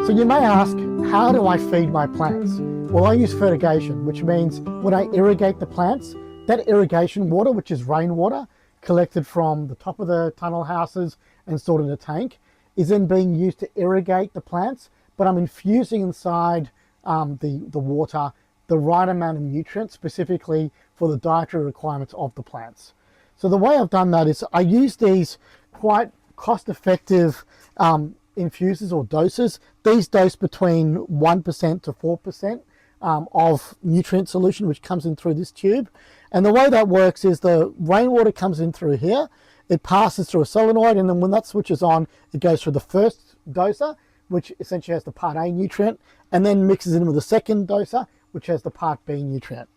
So you may ask, how do I feed my plants? Well, I use fertigation, which means when I irrigate the plants, that irrigation water, which is rainwater, collected from the top of the tunnel houses and stored in a tank, is then being used to irrigate the plants, but I'm infusing inside the water the right amount of nutrients, specifically for the dietary requirements of the plants. So the way I've done that is I use these quite cost-effective infuses or doses. These dose between 1% to 4% of nutrient solution, which comes in through this tube. And the way that works is the rainwater comes in through here, it passes through a solenoid, and then when that switches on, it goes through the first doser, which essentially has the part A nutrient, and then mixes in with the second doser, which has the part B nutrient.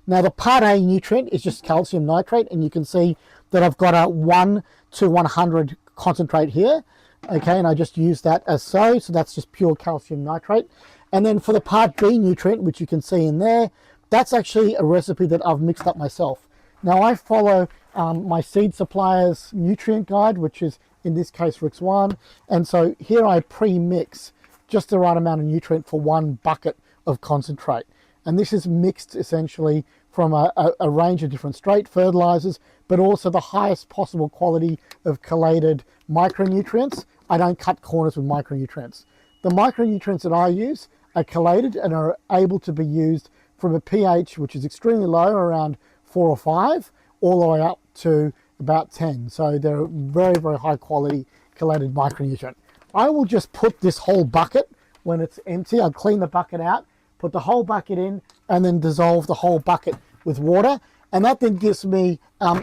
Now the part A nutrient is just calcium nitrate, and you can see that I've got a 1 to 100 concentrate here. Okay, and I just use that as so that's just pure calcium nitrate. And then for the part B nutrient, which you can see in there, that's actually a recipe that I've mixed up myself. Now I follow my seed supplier's nutrient guide, which is in this case Rick's one, and so here I pre-mix just the right amount of nutrient for one bucket of concentrate. And this is mixed essentially from a range of different straight fertilizers, but also the highest possible quality of chelated micronutrients. I don't cut corners with micronutrients. The micronutrients that I use are chelated and are able to be used from a pH which is extremely low, around 4 or 5, all the way up to about 10. So they're very, very high quality chelated micronutrient. I will just put this whole bucket, when it's empty, I'll clean the bucket out, put the whole bucket in, and then dissolve the whole bucket with water. And that then gives me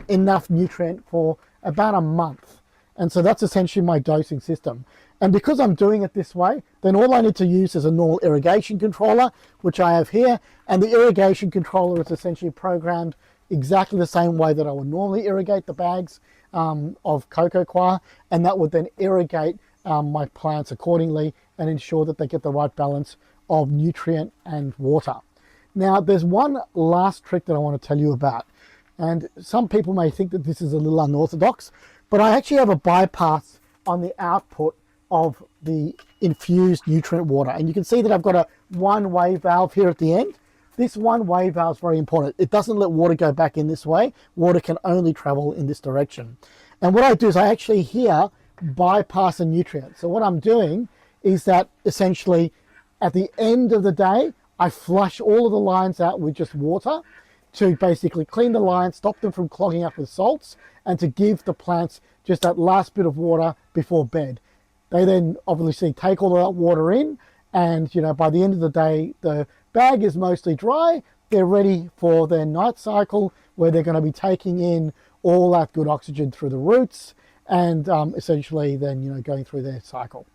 enough nutrient for about a month. And so that's essentially my dosing system. And because I'm doing it this way, then all I need to use is a normal irrigation controller, which I have here. And the irrigation controller is essentially programmed exactly the same way that I would normally irrigate the bags of cocoa coir. And that would then irrigate my plants accordingly and ensure that they get the right balance of nutrient and water. Now, there's one last trick that I want to tell you about. And some people may think that this is a little unorthodox, but I actually have a bypass on the output of the infused nutrient water. And you can see that I've got a one-way valve here at the end. This one-way valve is very important. It doesn't let water go back in this way. Water can only travel in this direction. And what I do is I actually here bypass a nutrient. So what I'm doing is that essentially at the end of the day, I flush all of the lines out with just water to basically clean the lines, stop them from clogging up with salts, and to give the plants just that last bit of water before bed. They then obviously take all of that water in, and by the end of the day, the bag is mostly dry. They're ready for their night cycle, where they're going to be taking in all that good oxygen through the roots, and essentially then going through their cycle.